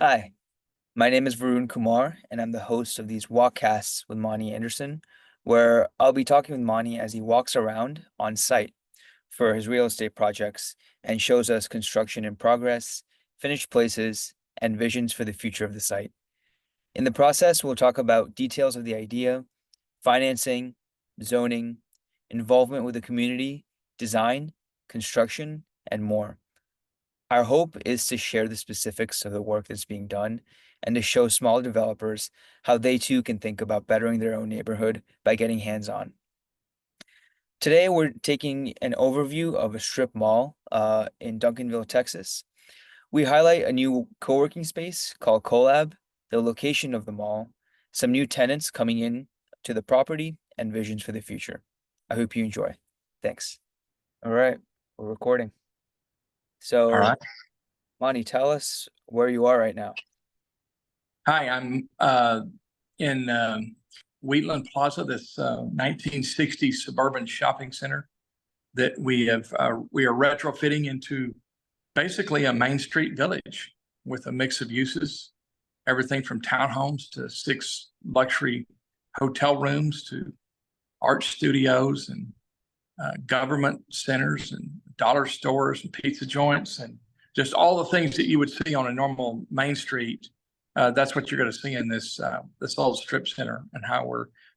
Hi, my name is Varun Kumar, and I'm the host of these Walkcasts with Monte Anderson, where I'll be talking with Monte as he walks around on site for his real estate projects and shows us construction in progress, finished places, and visions for the future of the site. In the process, we'll talk about details of the idea, financing, zoning, involvement with the community, design, construction, and more. Our hope is to share the specifics of the work that's being done and to show small developers how they too can think about bettering their own neighborhood by getting hands-on. Today, we're taking an overview of a strip mall in Duncanville, Texas. We highlight a new co-working space called Collab, the location of the mall, some new tenants coming in to the property, and visions for the future. I hope you enjoy. Thanks. All right, we're recording. All So, right. Monty, tell us where you are right now. Hi, I'm in Wheatland Plaza, this 1960s suburban shopping center that we are retrofitting into basically a Main Street village with a mix of uses, everything from townhomes to 6 luxury hotel rooms to art studios and government centers and dollar stores and pizza joints and just all the things that you would see on a normal Main Street. That's what you're going to see in this old strip center, and how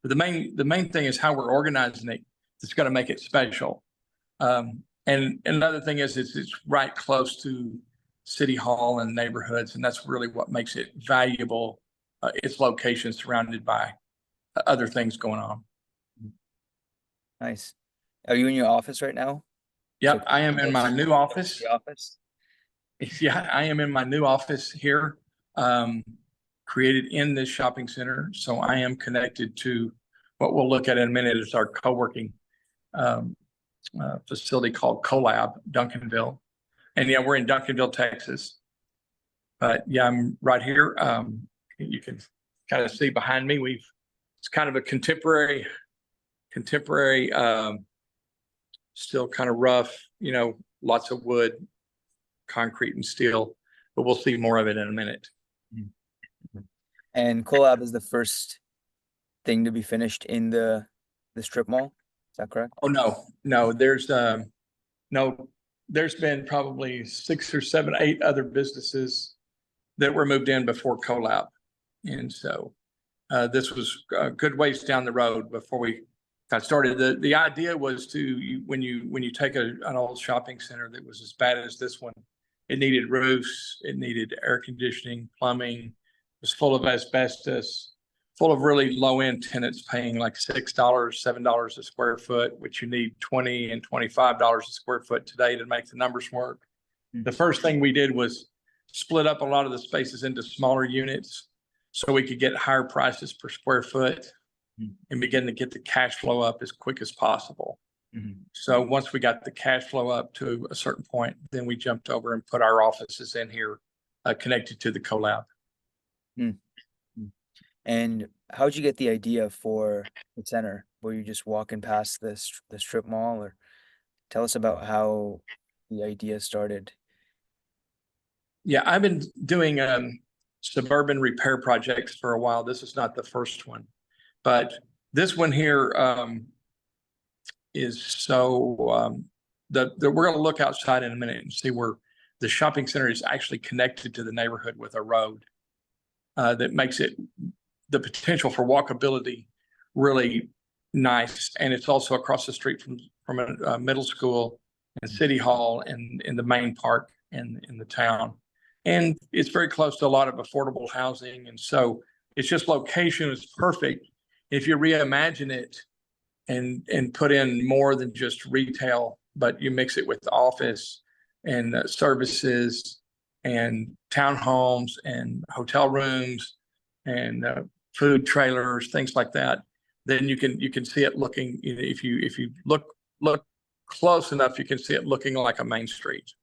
but the main thing is how we're organizing it. That's going to make it special. And another thing is it's right close to City Hall and neighborhoods, and that's really what makes it valuable. Its location surrounded by other things going on. Nice. Are you in your office right now? Yep, I am in my new office. The office. Yeah, I am in my new office here, created in this shopping center. So I am connected to what we'll look at in a minute is our co-working facility called Collab, Duncanville. And yeah, we're in Duncanville, Texas. But yeah, I'm right here. You can kind of see behind me, it's kind of a contemporary, still kind of rough, lots of wood, concrete and steel, but we'll see more of it in a minute. And Collab is the first thing to be finished in the strip mall. Is that correct? Oh, no, there's been probably 6 or 7, 8 other businesses that were moved in before Collab. And so this was a good ways down the road before we got started. The idea was when you take an old shopping center that was as bad as this one, it needed roofs, it needed air conditioning, plumbing, it was full of asbestos, full of really low-end tenants paying like $6, $7 a square foot, which you need $20 and $25 a square foot today to make the numbers work. The first thing we did was split up a lot of the spaces into smaller units so we could get higher prices per square foot and begin to get the cash flow up as quick as possible. So once we got the cash flow up to a certain point, then we jumped over and put our offices in here connected to the Collab. And how'd you get the idea for the center? Were you just walking past the strip mall, or tell us about how the idea started? Yeah, I've been doing suburban repair projects for a while. This is not the first one, but this one here is so we're going to look outside in a minute and see where the shopping center is actually connected to the neighborhood with a road that makes it the potential for walkability really nice. And it's also across the street from a middle school and City Hall and in the main park in the town. And it's very close to a lot of affordable housing. And so it's just location is perfect. If you reimagine it and put in more than just retail, but you mix it with office and services and townhomes and hotel rooms and food trailers, things like that, then you can see it looking. If you look close enough, you can see it looking like a Main Street.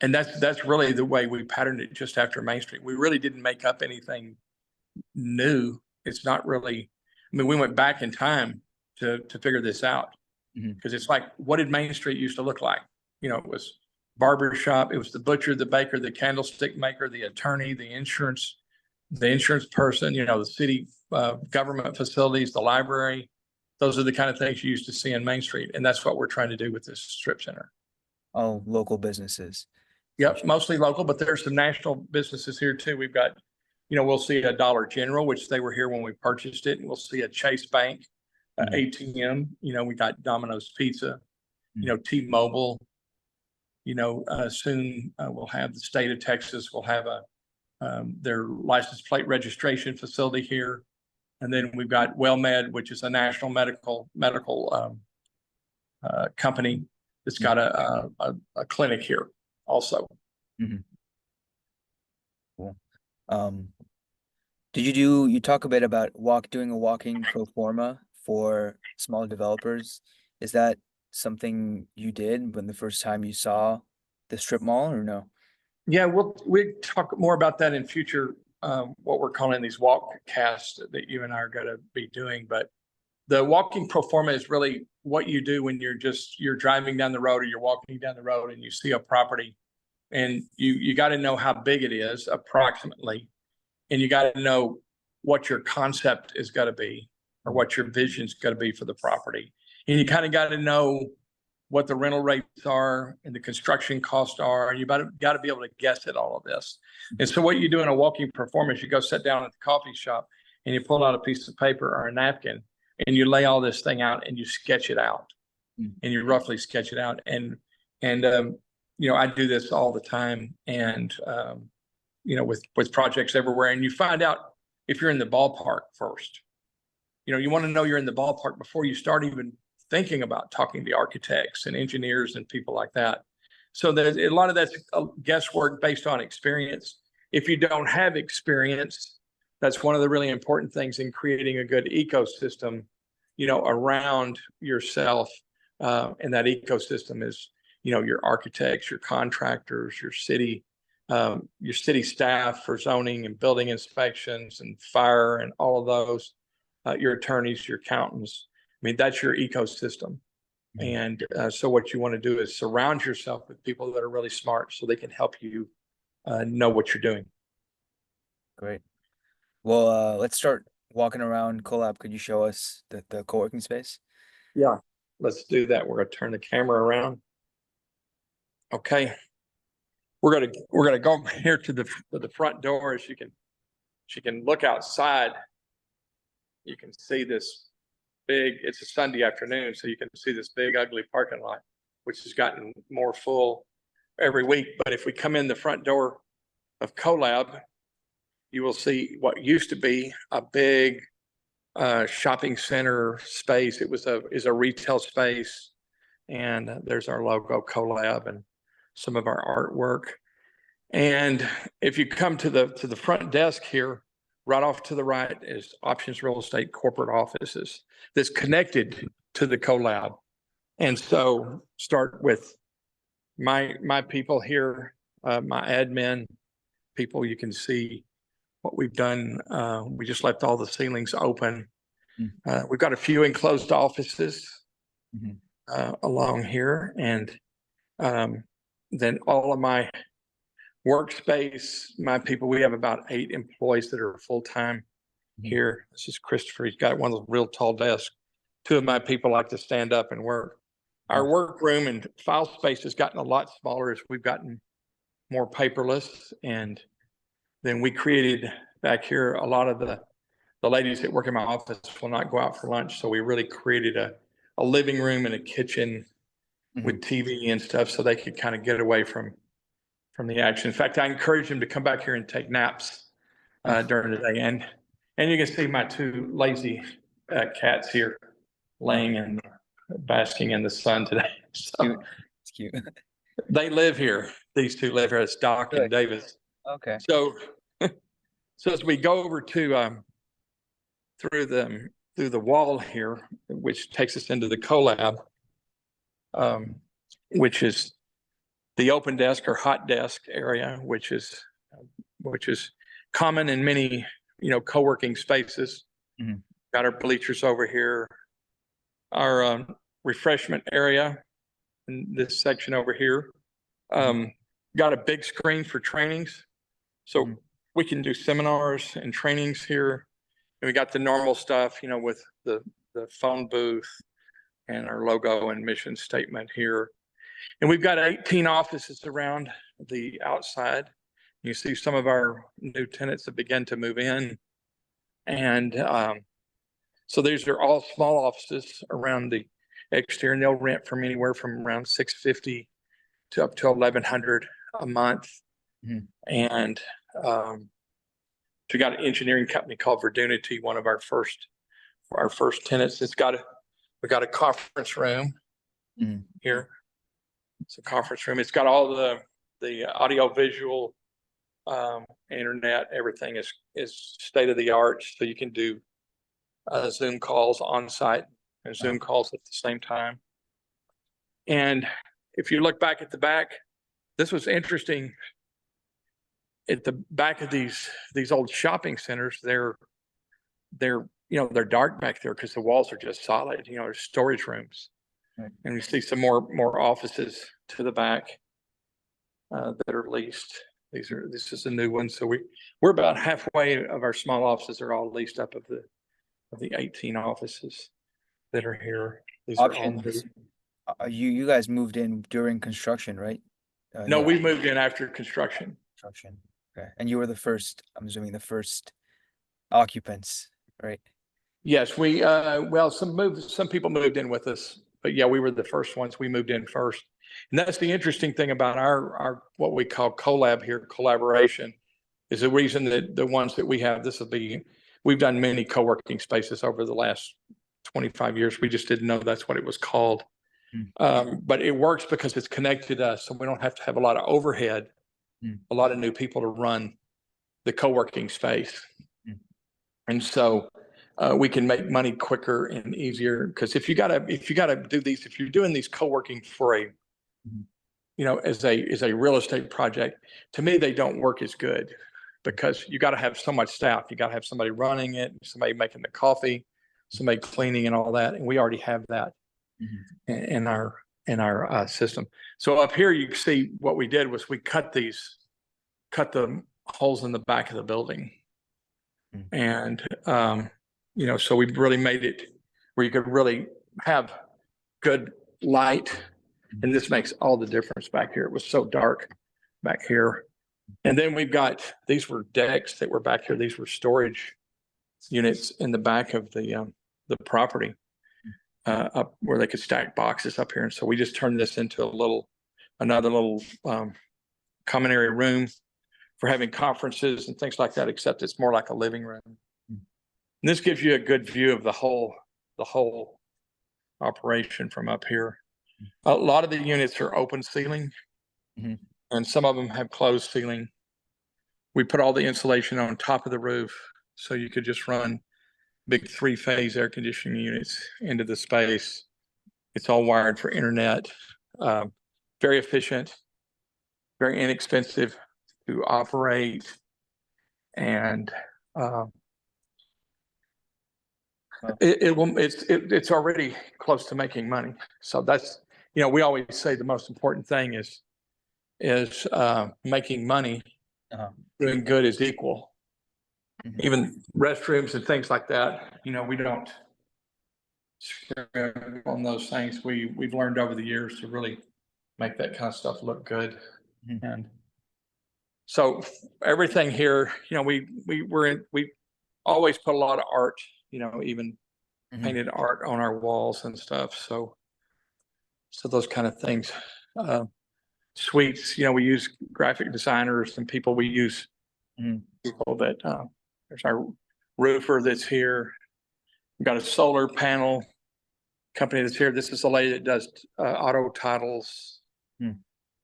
And that's really the way we patterned it just after Main Street. We really didn't make up anything new. It's not really, we went back in time to figure this out because it's like, what did Main Street used to look like? It was barber shop. It was the butcher, the baker, the candlestick maker, the attorney, the insurance person, the city government facilities, the library. Those are the kind of things you used to see in Main Street. And that's what we're trying to do with this strip center. Oh, local businesses. Yep, mostly local, but there's some national businesses here too. We've got, we'll see a Dollar General, which they were here when we purchased it. And we'll see a Chase Bank, ATM. We got Domino's Pizza, T-Mobile. Soon we'll have the state of Texas. We'll have their license plate registration facility here. And then we've got WellMed, which is a national medical company that's got a clinic here also. Cool. Did you talk a bit about doing a walking pro forma for small developers? Is that something you did when the first time you saw the strip mall, or no? Yeah, we'll talk more about that in future, what we're calling these Walkcasts that you and I are going to be doing. But the walking pro forma is really what you do when you're driving down the road or you're walking down the road and you see a property, and you got to know how big it is approximately, and you got to know what your concept is going to be or what your vision is going to be for the property. And you kind of got to know what the rental rates are and the construction costs are. And you got to be able to guess at all of this. And so what you do in a walking performance, you go sit down at the coffee shop and you pull out a piece of paper or a napkin and you lay all this thing out and you sketch it out and you roughly sketch it out. And I do this all the time. And, with projects everywhere, and you find out if you're in the ballpark first. You want to know you're in the ballpark before you start even thinking about talking to architects and engineers and people like that. So there's a lot of that's guesswork based on experience. If you don't have experience, that's one of the really important things in creating a good ecosystem, around yourself. And that ecosystem is, your architects, your contractors, your city staff for zoning and building inspections and fire and all of those, your attorneys, your accountants. I mean, that's your ecosystem. And so what you want to do is surround yourself with people that are really smart so they can help you know what you're doing. Great. Well, let's start walking around Collab. Could you show us the co-working space? Yeah, let's do that. We're going to turn the camera around. Okay. We're gonna go here to the front door. As you can look outside. You can see this big. It's a Sunday afternoon, so you can see this big ugly parking lot, which has gotten more full every week. But if we come in the front door of Collab, you will see what used to be a big shopping center space. It is a retail space, and there's our logo Collab and some of our artwork. And if you come to the front desk here, right off to the right is Options Real Estate corporate offices that's connected to the Collab. And so start with my people here, my admin people. You can see what we've done. We just left all the ceilings open. We've got a few enclosed offices along here, and then all of my workspace, my people, we have about 8 employees that are full-time here. This is Christopher. He's got one of those real tall desks. 2 of my people like to stand up and work. Our workroom and file space has gotten a lot smaller as we've gotten more paperless. And then we created back here, a lot of the ladies that work in my office will not go out for lunch. So we really created a living room and a kitchen with TV and stuff so they could kind of get away from the action. In fact, I encourage them to come back here and take naps during the day. And you can see my 2 lazy cats here laying and basking in the sun today. So It's cute. they live here. These 2 live here. It's Doc and Davis. Okay. So as we go over to through the wall here, which takes us into the Collab, which is the open desk or hot desk area, which is common in many, co-working spaces. Got our bleachers over here, our refreshment area in this section over here. Got a big screen for trainings. So we can do seminars and trainings here. And we got the normal stuff, with the phone booth and our logo and mission statement here. And we've got 18 offices around the outside. You see some of our new tenants that begin to move in. And so these are all small offices around the exterior, and they'll rent from anywhere from around $650 to up to $1,100 a month. And we got an engineering company called Verdunity, one of our first tenants. We got a conference room here. It's a conference room. It's got all the audio visual, internet, everything is state of the art. So you can do Zoom calls on site and Zoom calls at the same time. And if you look back at the back, this was interesting. At the back of these old shopping centers, they're dark back there because the walls are just solid. There's storage rooms, and we see some more offices to the back that are leased. This is a new one, so we're about halfway of our small offices are all leased up of the 18 offices that are here. These Options. You guys moved in during construction, right? No, we moved in after construction. Okay, and you were I'm assuming the first occupants, right? Yes, we some people moved in with us, but yeah, we were the first ones. We moved in first. And that's the interesting thing about our what we call collab here, collaboration, is the reason that the ones that we have, we've done many co-working spaces over the last 25 years. We just didn't know that's what it was called. But it works because it's connected us, so we don't have to have a lot of overhead, a lot of new people to run the co-working space. And so we can make money quicker and easier, because if you gotta do these, if you're doing these co-working for as a real estate project, to me, they don't work as good, because you got to have so much staff. You got to have somebody running it, somebody making the coffee, somebody cleaning and all that. And we already have that in our system. So up here, you can see what we did was we cut the holes in the back of the building. And, so we really made it where you could really have good light. And this makes all the difference back here. It was so dark back here. And then these were decks that were back here. These were storage units in the back of the property, up where they could stack boxes up here. And so we just turned this into another little common area room for having conferences and things like that, except it's more like a living room. And this gives you a good view of the whole operation from up here. A lot of the units are open ceiling, and some of them have closed ceiling. We put all the insulation on top of the roof, so you could just run big 3-phase air conditioning units into the space. It's all wired for internet, very efficient, very inexpensive to operate, and it's already close to making money. So that's, we always say the most important thing is making money. Doing good is equal. Even restrooms and things like that, we don't scrimp on those things. We've learned over the years to really make that kind of stuff look good. And so everything here, we always put a lot of art, even painted art on our walls and stuff. So those kind of things. Suites, we use graphic designers and people. We use people that there's our roofer that's here. We've got a solar panel company that's here. This is a lady that does auto titles,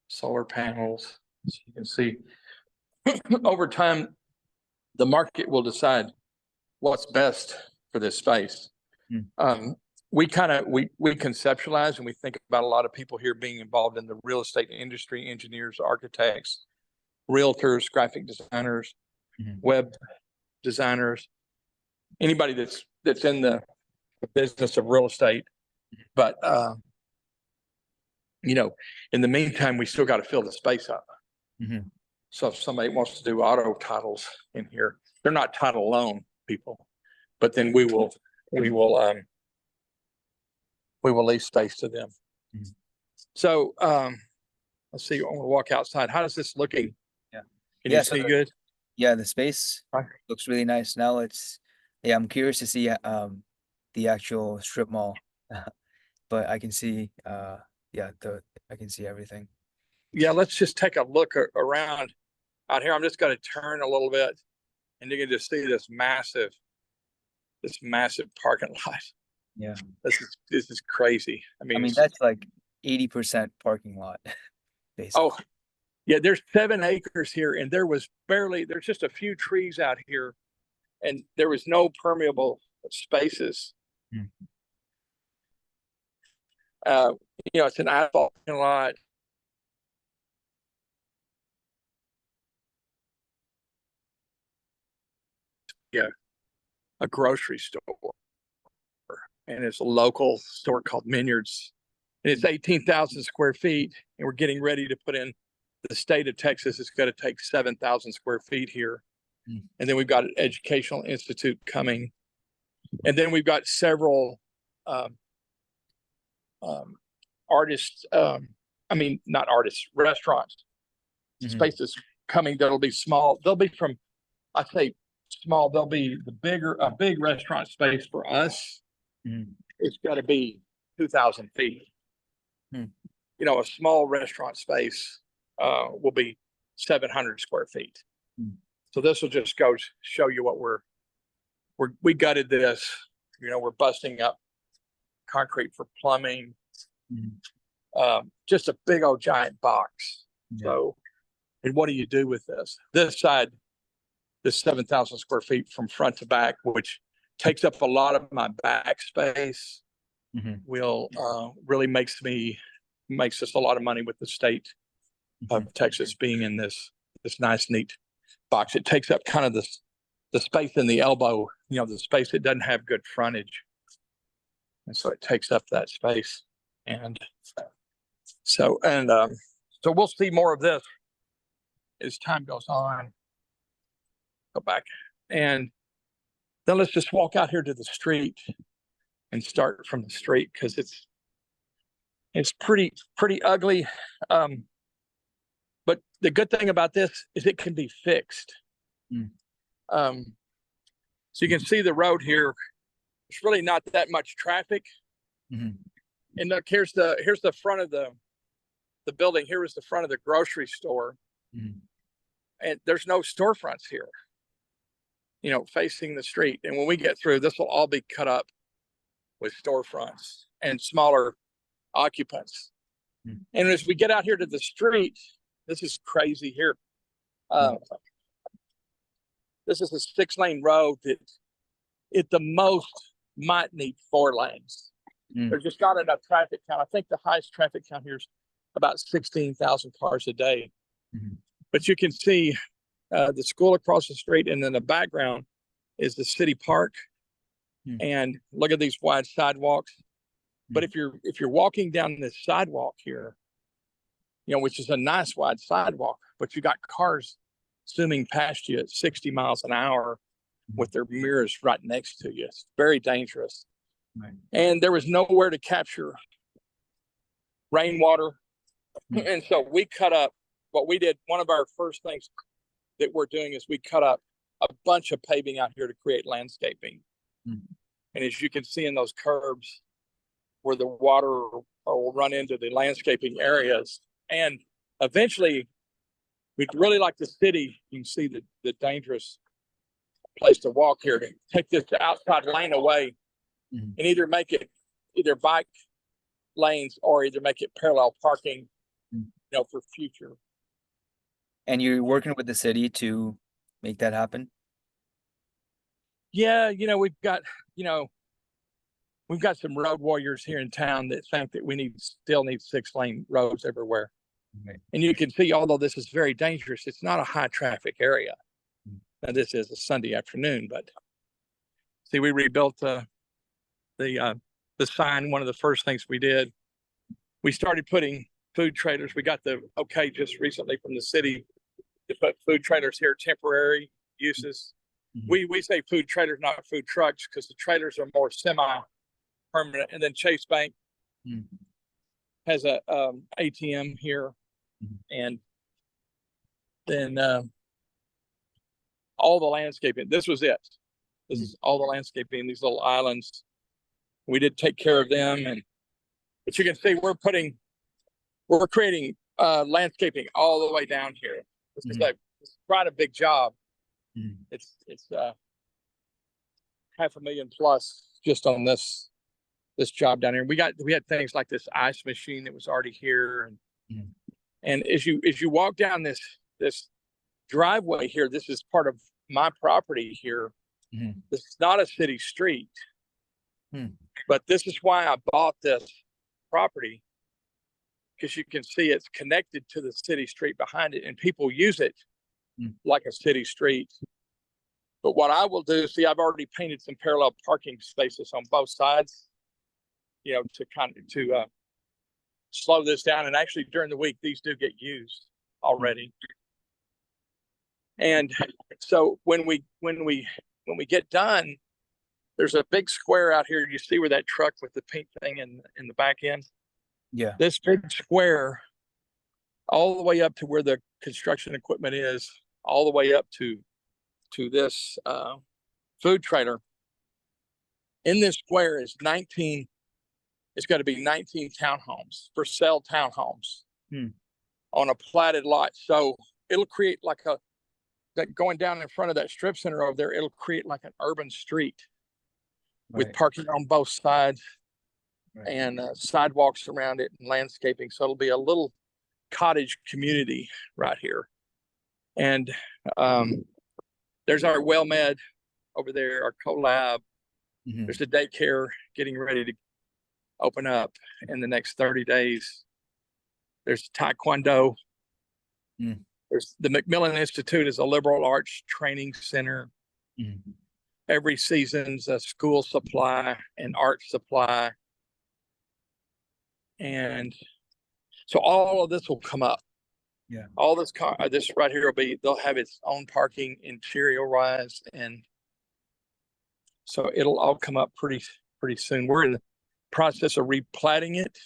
solar panels. So you can see over time, the market will decide what's best for this space. We conceptualize and we think about a lot of people here being involved in the real estate industry: engineers, architects, realtors, graphic designers, web designers, anybody that's in the business of real estate. But in the meantime, we still got to fill the space up. Mhm. So if somebody wants to do auto titles in here, they're not title loan people, but then we will lease space to them. Mhm. So let's see. I want to walk outside. How is this looking? Yeah. Can Yeah, you so see good? yeah, the space Right. looks really nice now. Yeah, I'm curious to see the actual strip mall, but I can see yeah, I can see everything. Yeah, let's just take a look around out here. I'm just going to turn a little bit, and you can just see this massive parking lot. Yeah. This is crazy. I I mean, mean, that's like 80% parking lot, basically. oh yeah, there's 7 acres here, and there's just a few trees out here, and there was no permeable spaces. Mm. Uh, it's an asphalt lot. Yeah, a grocery store, and it's a local store called Minyards. And it's 18,000 square feet, and we're getting ready to put in. The state of Texas is going to take 7,000 square feet here. Mm. And then we've got an educational institute coming. And then we've got several artists, not artists, restaurants, spaces coming that'll be small. They'll be I say small, they'll be a big restaurant space for us. Mhm. It's got to be 2,000 feet. Mm. A small restaurant space will be 700 square feet. Mm. So this will just go show you what we gutted this. We're busting up concrete for plumbing. Just a big old giant box. Yeah. So, and what do you do with this? This side, this 7,000 square feet from front to back, which takes up a lot of my back space, will really makes us a lot of money with the state of Texas being in this nice, neat box. It takes up kind of the space in the elbow, the space that doesn't have good frontage. And so it takes up that space. And so we'll see more of this as time goes on. Go back. And then let's just walk out here to the street and start from the street, because it's pretty ugly. But the good thing about this is it can be fixed. Mm. So you can see the road here. It's really not that much traffic. Mhm. And look, here's the front of the building. Here is the front of the grocery store. Mhm. And there's no storefronts here, facing the street. And when we get through, this will all be cut up with storefronts and smaller occupants. Mm. And as we get out here to the street, this is crazy here. This is a 6-lane road that at the most might need 4 lanes. Mm. There's just not enough traffic count. I think the highest traffic count here is about 16,000 cars a day. Mhm. But you can see the school across the street, and in the background is the city park. Mm. And look at these wide sidewalks. But if you're walking down this sidewalk here, which is a nice wide sidewalk, but you got cars zooming past you at 60 miles an hour with their mirrors right next to you. It's very dangerous. Right. And there was nowhere to capture rainwater. Mm. And so we cut up what we did. One of our first things that we're doing is we cut up a bunch of paving out here to create landscaping. Mm. And as you can see in those curbs where the water will run into the landscaping areas. And eventually, we'd really like the city, you can see the dangerous place to walk here, to take this outside lane away and either make it bike lanes or either make it parallel parking, for future. And you're working with the city to make that happen? Yeah, we've got some road warriors here in town that think that we still need 6-lane roads everywhere. Right. And you can see, although this is very dangerous, it's not a high traffic area. Now this is a Sunday afternoon, but see, we rebuilt the sign. One of the first things we did, we started putting food trailers. We got the okay just recently from the city to put food trailers here, temporary uses. We say food trailers, not food trucks, because the trailers are more semi-permanent. And then Chase Bank has a ATM here, and then all the landscaping. This was it. This is all the landscaping. These little islands. We did take care of them, but you can see we're creating landscaping all the way down here. This is it's quite a big job. It's $500,000 plus just on this job down here. We had things like this ice machine that was already here, and as you walk down this driveway here, this is part of my property here. This is not a city street, but this is why I bought this property, because you can see it's connected to the city street behind it, and people use it like a city street. But what I will do, see, I've already painted some parallel parking spaces on both sides, to slow this down. And actually during the week, these do get used already. And so when we get done, there's a big square out here. You see where that truck with the pink thing in the back end? Yeah. This big square, all the way up to where the construction equipment is, all the way up to this food trailer. In this square is 19. It's got to be 19 townhomes, for sale townhomes on a platted lot. So it'll create like that going down in front of that strip center over there. It'll create like an urban street with parking on both sides and sidewalks around it and landscaping. So it'll be a little cottage community right here. And there's our WellMed over there, our Collab. There's a daycare getting ready to open up in the next 30 days. There's Taekwondo. There's the Macmillan Institute is a liberal arts training center. Every season's a school supply and art supply. And so all of this will come up. Yeah. All this right here they'll have its own parking interior wise, and so it'll all come up pretty soon. We're in the process of replatting it,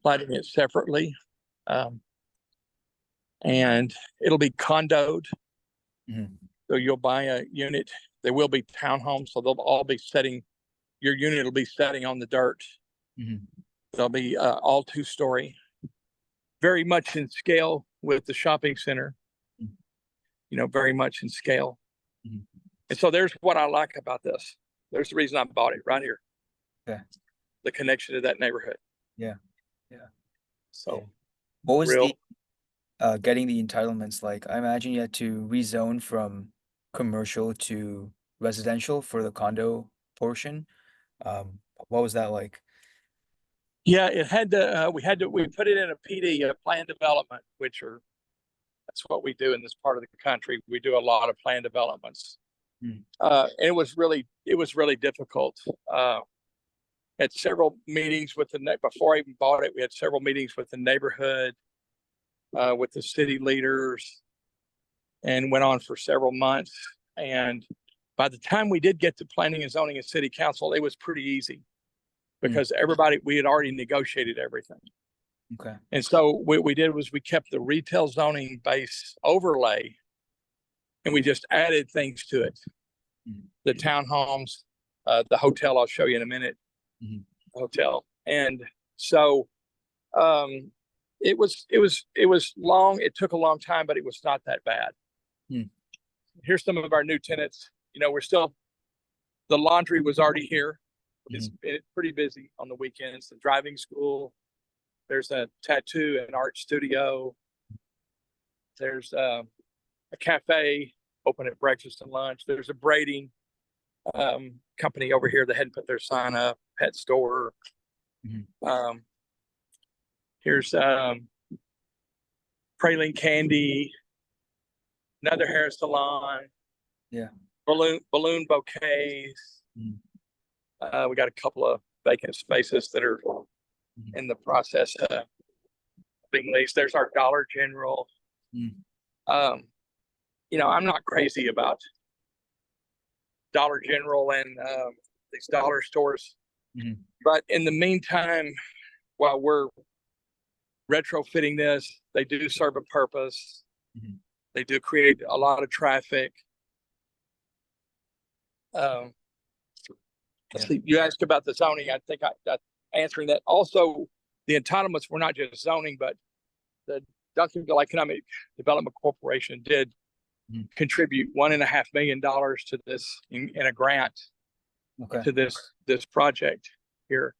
platting it separately, and it'll be condoed. So you'll buy a unit. There will be townhomes, so they'll all be your unit will be setting on the dirt. They'll be all 2-story. Very much in scale with the shopping center, very much in scale. And so there's what I like about this. There's the reason I bought it right here. The connection to that neighborhood. Yeah. So what was getting the entitlements like? I imagine you had to rezone from commercial to residential for the condo portion. What was that like? Yeah, it had to. We put it in a PD, a plan development, that's what we do in this part of the country. We do a lot of plan developments. And it was really difficult. Had several meetings with before I even bought it. We had several meetings with the neighborhood, with the city leaders, and went on for several months. And by the time we did get to planning and zoning and city council, it was pretty easy, because we had already negotiated everything. And so what we did was we kept the retail zoning base overlay, and we just added things to it. The townhomes, the hotel, I'll show you in a minute. Hotel. And so it was long. It took a long time, but it was not that bad. Here's some of our new tenants. The laundry was already here. It's pretty busy on the weekends. The driving school. There's a tattoo and art studio. There's a cafe open at breakfast and lunch. There's a braiding company over here that hadn't put their sign up. Pet store. Here's praline candy. Another hair salon. Balloon bouquets. We got a couple of vacant spaces that are in the process of being leased. There's our Dollar General. I'm not crazy about Dollar General and these dollar stores. But in the meantime, while we're retrofitting this, they do serve a purpose. They do create a lot of traffic. Let's see, you asked about the zoning. I think I answering that. Also, the entitlements were not just zoning, but the Duncanville Economic Development Corporation did contribute $1.5 million to this in a grant to this project here.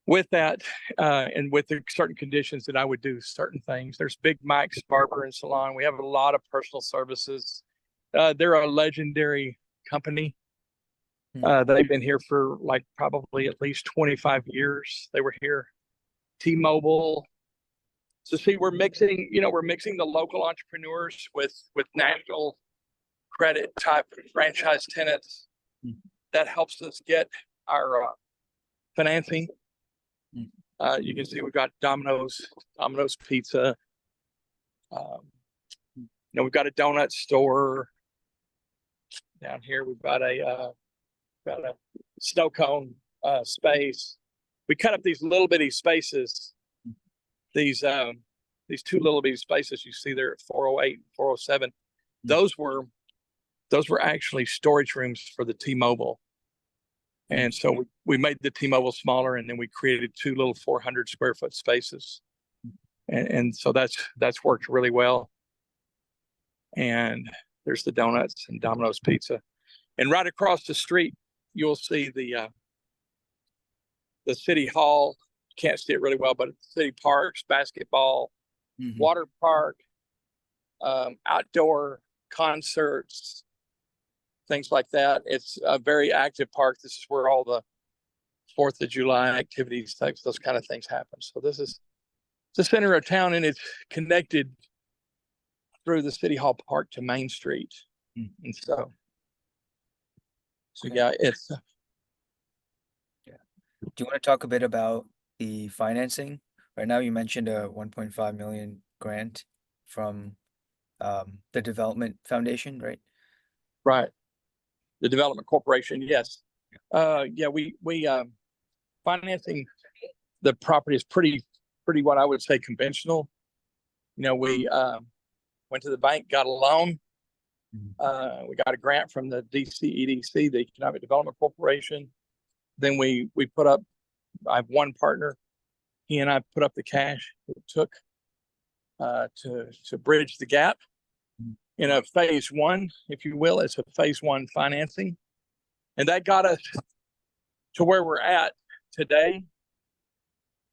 With that, and with the certain conditions that I would do certain things. There's Big Mike's Barber and Salon. We have a lot of personal services. They're a legendary company. They've been here for like probably at least 25 years. They were here. T-Mobile. So see, we're mixing the local entrepreneurs with national credit type franchise tenants. That helps us get our financing. You can see we've got Domino's Pizza. We've got a donut store down here. We've got a snow cone space. We cut up these little bitty spaces. These two little bitty spaces you see there at 408 and 407. Those were actually storage rooms for the T-Mobile. And so we made the T-Mobile smaller, and then we created two little 400 square foot spaces. And so that's worked really well. And there's the donuts and Domino's Pizza. And right across the street, you'll see the city hall. You can't see it really well, but city parks, basketball, water park, outdoor concerts, things like that. It's a very active park. This is where all the 4th of July activities, those kind of things happen. So this is the center of town, and it's connected through the City Hall Park to Main Street. And so yeah, it's. Do you want to talk a bit about the financing? Right now, you mentioned a 1.5 million grant from the Development Foundation, right? Right. The Development Corporation, yes. We financing the property is pretty what I would say conventional. We went to the bank, got a loan. We got a grant from the DCEDC, the Economic Development Corporation. Then we put up. I have one partner. He and I put up the cash it took to bridge the gap in a phase one, if you will. It's a phase one financing, and that got us to where we're at today.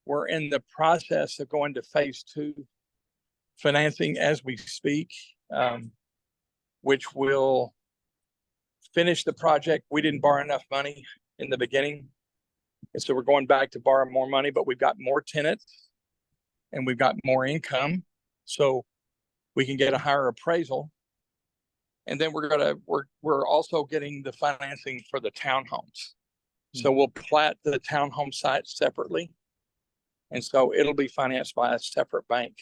We're in the process of going to phase two financing as we speak, which will finish the project. We didn't borrow enough money in the beginning, and so we're going back to borrow more money, but we've got more tenants and we've got more income, so we can get a higher appraisal. And then we're also getting the financing for the townhomes. So we'll plat the townhome sites separately, and so it'll be financed by a separate bank.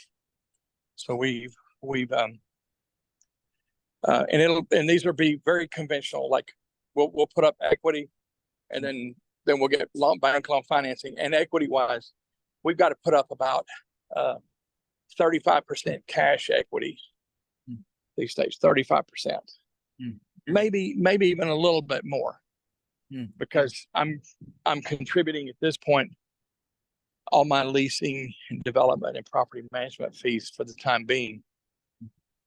So we've and these will be very conventional. Like we'll put up equity, and then we'll get bank loan financing. And equity wise, we've got to put up about 35% cash equity these days. 35%, maybe even a little bit more, because I'm contributing at this point all my leasing and development and property management fees for the time being.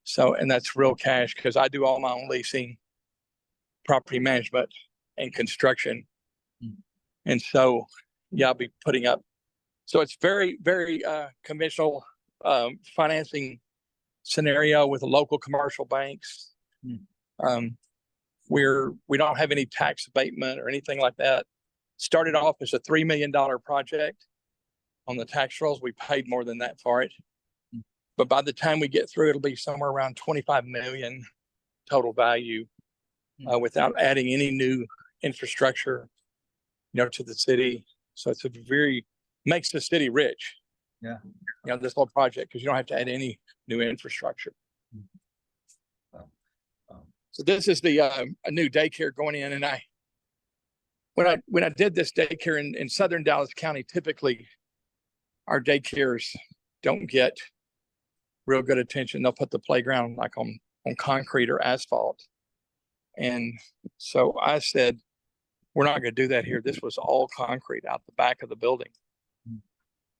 So, and that's real cash because I do all my own leasing, property management, and construction. And so, yeah, I'll be putting up. So it's very, very conventional financing scenario with local commercial banks. We don't have any tax abatement or anything like that. Started off as a $3 million project. On the tax rolls, we paid more than that for it. But by the time we get through, it'll be somewhere around 25 million total value, without adding any new infrastructure, to the city. So it's a very, makes the city rich. Yeah. This whole project, because you don't have to add any new infrastructure. Wow. Wow. So this is the a new daycare going in, and when I did this daycare in southern Dallas County, typically our daycares don't get real good attention. They'll put the playground like on concrete or asphalt. And so I said, we're not going to do that here. This was all concrete out the back of the building,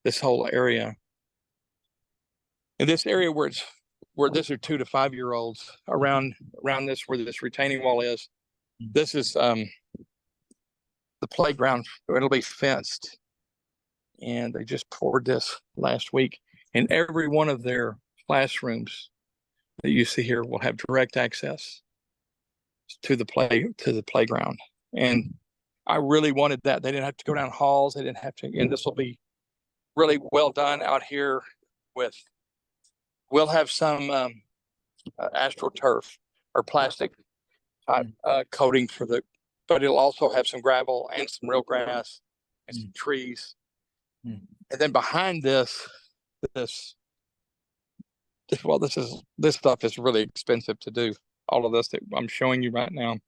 this whole area. And this area where this are 2 to 5 year olds around this, where this retaining wall is, this is the playground. It'll be fenced. And they just poured this last week. And every one of their classrooms that you see here will have direct access to the playground. And I really wanted that. They didn't have to go down halls. They didn't have to. And this will be really well done out here. We'll have some astroturf or plastic type coating but it'll also have some gravel and some real grass and some trees. And then behind this stuff is really expensive to do. All of this that I'm showing you right now.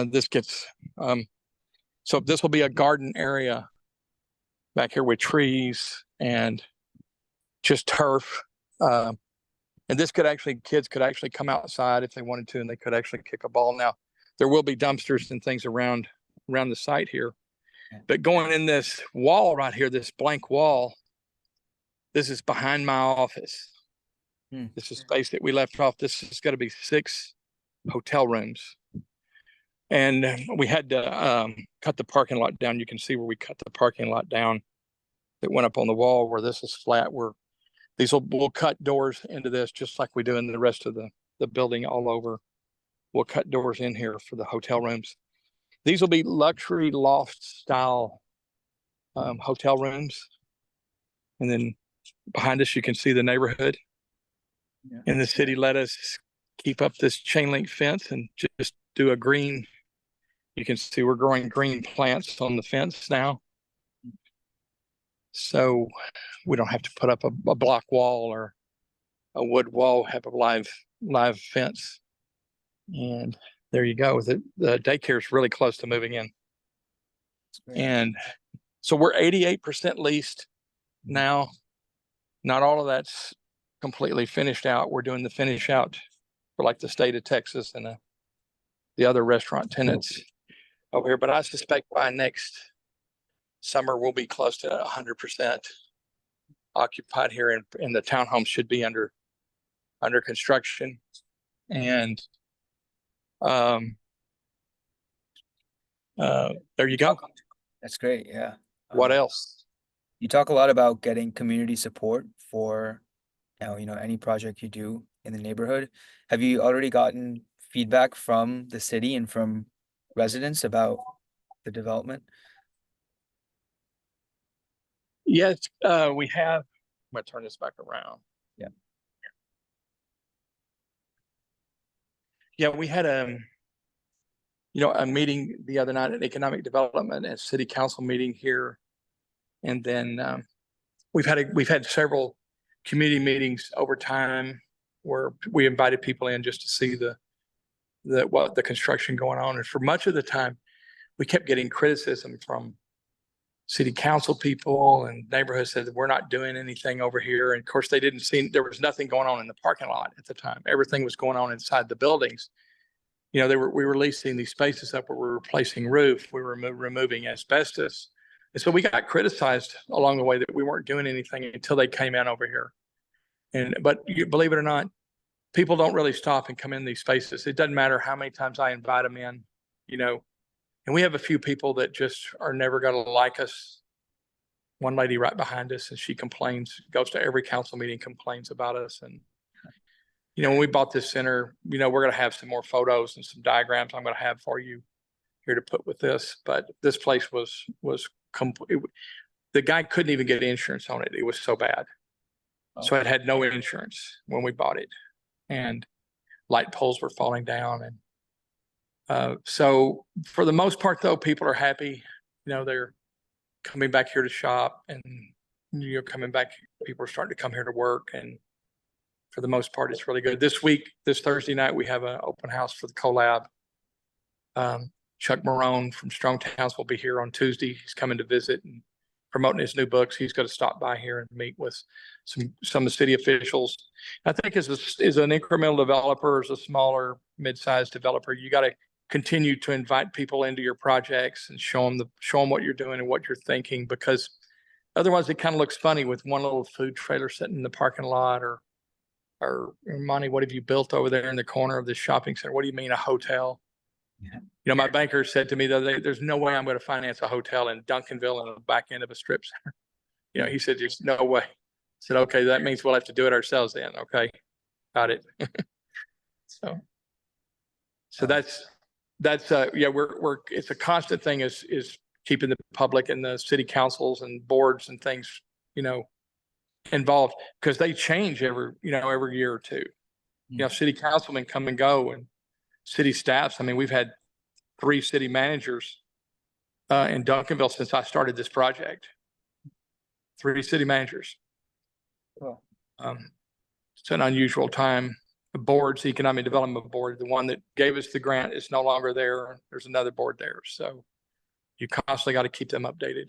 This gets so this will be a garden area back here with trees and just turf. And this kids could actually come outside if they wanted to, and they could actually kick a ball. Now, there will be dumpsters and things around the site here. But going in this wall right here, this blank wall, this is behind my office. This is space that we left off. This is going to be 6 hotel rooms. And we had to cut the parking lot down. You can see where we cut the parking lot down that went up on the wall where this is flat, where we'll cut doors into this just like we do in the rest of the building all over. We'll cut doors in here for the hotel rooms. These will be luxury loft style hotel rooms. And then behind us, you can see the neighborhood. Yeah. And the city let us keep up this chain link fence and just do a green. You can see we're growing green plants on the fence now. So we don't have to put up a block wall or a wood wall, have a live fence. And there you go. The daycare is really close to moving in. And so we're 88% leased now. Not all of that's completely finished out. We're doing the finish out for like the state of Texas and the other restaurant tenants over here. But I suspect by next summer we'll be close to 100% occupied here, and the townhomes should be under construction. And there you go. That's great. Yeah. What else? You talk a lot about getting community support for any project you do in the neighborhood. Have you already gotten feedback from the city and from residents about the development? Yes, we have. I'm going to turn this back around. Yeah. Yeah, we had a meeting the other night at economic development and city council meeting here. And then we've had several community meetings over time where we invited people in just to see the construction going on. And for much of the time, we kept getting criticism from city council people, and neighborhoods said that we're not doing anything over here. And of course, they didn't see, there was nothing going on in the parking lot at the time. Everything was going on inside the buildings. We were leasing these spaces up where we were replacing roof, we were removing asbestos. And so we got criticized along the way that we weren't doing anything until they came in over here. But you believe it or not, people don't really stop and come in these spaces. It doesn't matter how many times I invite them in, and we have a few people that just are never going to like us. One lady right behind us, and she complains, goes to every council meeting, complains about us. And, when we bought this center, we're going to have some more photos and some diagrams I'm going to have for you here to put with this. But this place was complete. The guy couldn't even get insurance on it. It was so bad. Oh. So it had no insurance when we bought it, and light poles were falling down. And so for the most part, though, people are happy. They're coming back here to shop, and coming back. People are starting to come here to work, and for the most part, it's really good. This Thursday night, we have an open house for the Collab. Chuck Marone from Strong Towns will be here on Tuesday. He's coming to visit and promoting his new books. He's going to stop by here and meet with some of the city officials. I think as an incremental developer, as a smaller, mid-sized developer, you got to continue to invite people into your projects and show them what you're doing and what you're thinking, because otherwise it kind of looks funny with one little food trailer sitting in the parking lot, or Monty, what have you built over there in the corner of this shopping center? What do you mean a hotel? Yeah. My banker said to me the other day, there's no way I'm going to finance a hotel in Duncanville in the back end of a strip center. He said, there's no way. I said, okay, that means we'll have to do it ourselves then. Okay, got it. So that's it's a constant thing is keeping the public and the city councils and boards and things, involved, because they change every year or two. City councilmen come and go, and city staffs. I mean, we've had 3 city managers in Duncanville since I started this project. 3 city managers. Oh. It's an unusual time. The boards, the Economic Development Board, the one that gave us the grant, is no longer there. There's another board there. So you constantly got to keep them updated.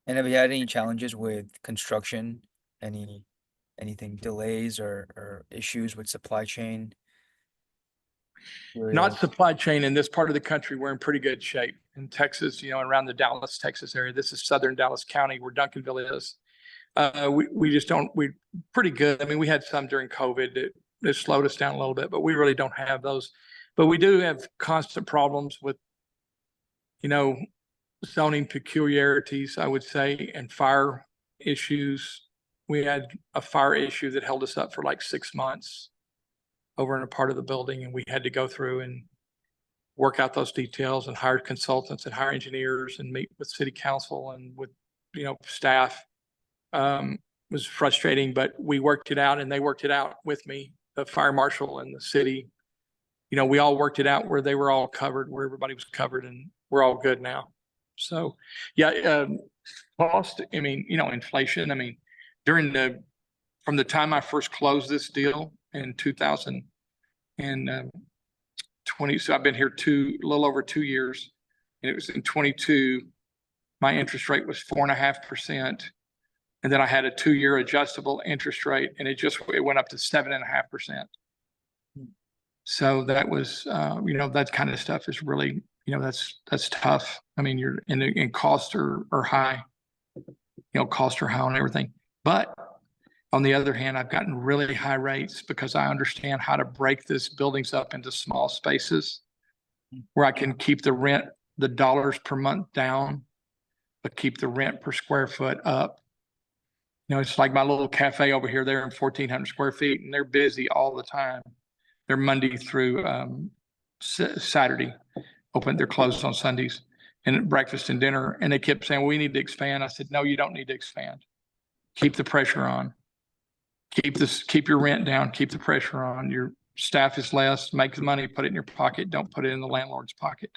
And have you had any challenges with construction? Anything delays or issues with supply chain? Not supply chain in this part of the country. We're in pretty good shape. In Texas, around the Dallas, Texas area. This is southern Dallas County, where Duncanville is. We're pretty good. I mean, we had some during COVID. It slowed us down a little bit, but we really don't have those. But we do have constant problems with, zoning peculiarities, I would say, and fire issues. We had a fire issue that held us up for like 6 months over in a part of the building, and we had to go through and work out those details and hire consultants and hire engineers and meet with city council and with, staff. Was frustrating, but we worked it out, and they worked it out with me, the fire marshal and the city. We all worked it out where they were all covered, where everybody was covered, and we're all good now. So, cost, I mean, inflation, I mean, from the time I first closed this deal in 2020, so I've been here a little over 2 years, and it was in 22, my interest rate was 4.5%. And then I had a 2-year adjustable interest rate, and it went up to 7.5%. So that was, that kind of stuff is really, that's tough. I mean, and costs are high, costs are high on everything. But on the other hand, I've gotten really high rates because I understand how to break this buildings up into small spaces where I can keep the dollars per month down, but keep the rent per square foot up. It's like my little cafe over here. They're in 1,400 square feet, and they're busy all the time. They're Monday through Saturday open. They're closed on Sundays, and breakfast and dinner. And they kept saying, we need to expand. I said, no, you don't need to expand. Keep the pressure on. Keep your rent down. Keep the pressure on. Your staff is less. Make the money. Put it in your pocket. Don't put it in the landlord's pocket.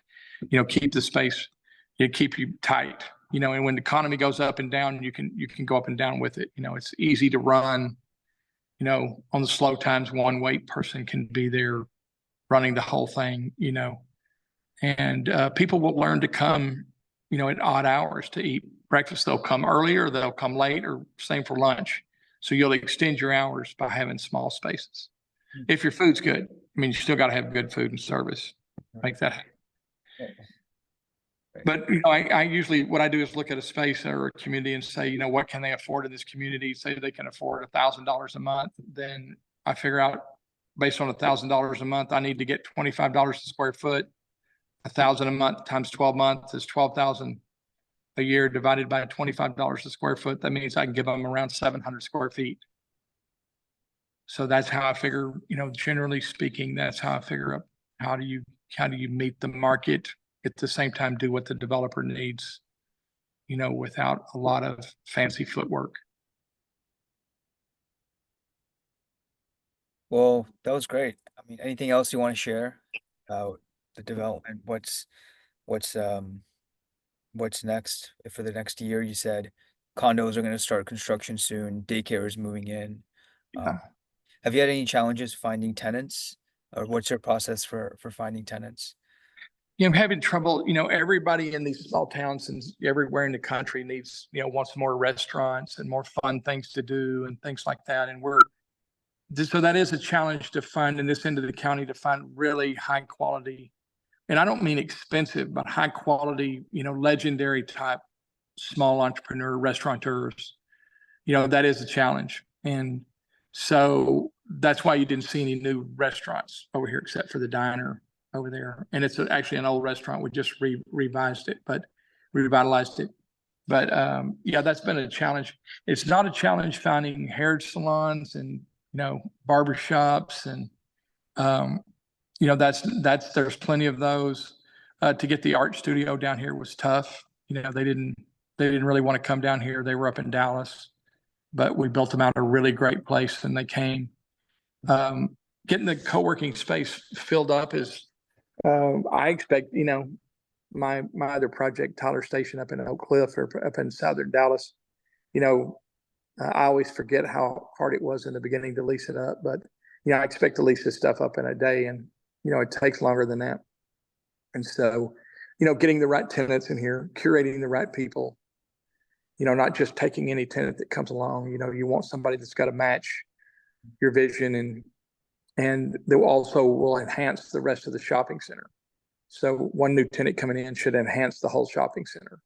Keep the space. Keep you tight. And when the economy goes up and down, you can go up and down with it. It's easy to run, on the slow times, one wait person can be there running the whole thing, and people will learn to come, at odd hours to eat breakfast. They'll come early or they'll come late, or same for lunch. So you'll extend your hours by having small spaces. If your food's good, I mean, you still got to have good food and service. Make that happen. But, I usually, what I do is look at a space or a community and say, what can they afford in this community? Say they can afford $1,000 a month. Then I figure out, based on $1,000 a month, I need to get $25 a square foot. 1,000 a month times 12 months is 12,000 a year divided by $25 a square foot. That means I can give them around 700 square feet. So that's how I figure, generally speaking, that's how I figure up how do you meet the market, at the same time do what the developer needs, without a lot of fancy footwork. Well, that was great. I mean, anything else you want to share about the development? What's what's next for the next year? You said condos are going to start construction soon, daycare is moving in. Yeah. Have you had any challenges finding tenants, or what's your process for finding tenants? I'm having trouble, everybody in these small towns and everywhere in the country needs, wants more restaurants and more fun things to do and things like that. And so that is a challenge to find in this end of the county, to find really high quality, and I don't mean expensive, but high quality, legendary type small entrepreneur restaurateurs. That is a challenge. And so that's why you didn't see any new restaurants over here, except for the diner over there. And it's actually an old restaurant. We just revitalized it. But yeah, that's been a challenge. It's not a challenge finding hair salons and, barbershops. And, there's plenty of those. To get the art studio down here was tough. They didn't really want to come down here. They were up in Dallas, but we built them out a really great place and they came. Getting the co-working space filled up is, I expect, my other project, Tyler Station up in Oak Cliff or up in southern Dallas, I always forget how hard it was in the beginning to lease it up, but I expect to lease this stuff up in a day, and it takes longer than that. And so, getting the right tenants in here, curating the right people, not just taking any tenant that comes along. You want somebody that's got to match your vision, and they also will enhance the rest of the shopping center. So one new tenant coming in should enhance the whole shopping center,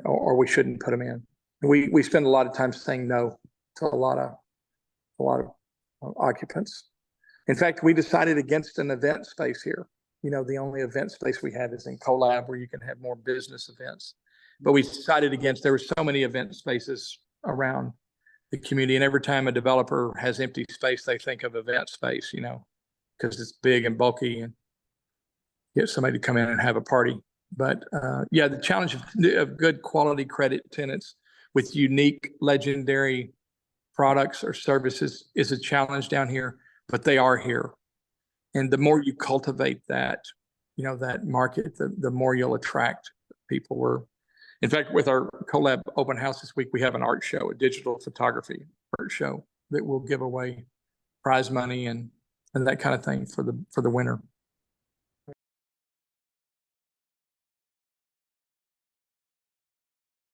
or we shouldn't put them in. We spend a lot of time saying no to a lot of occupants. In fact, we decided against an event space here. The only event space we have is in Collab, where you can have more business events. But we decided against, there were so many event spaces around the community. And every time a developer has empty space, they think of event space, because it's big and bulky and get somebody to come in and have a party. But yeah, the challenge of good quality credit tenants with unique, legendary products or services is a challenge down here, but they are here. And the more you cultivate that, that market, the more you'll attract people. In fact, with our Collab open house this week, we have an art show, a digital photography art show that will give away prize money and that kind of thing for the winter.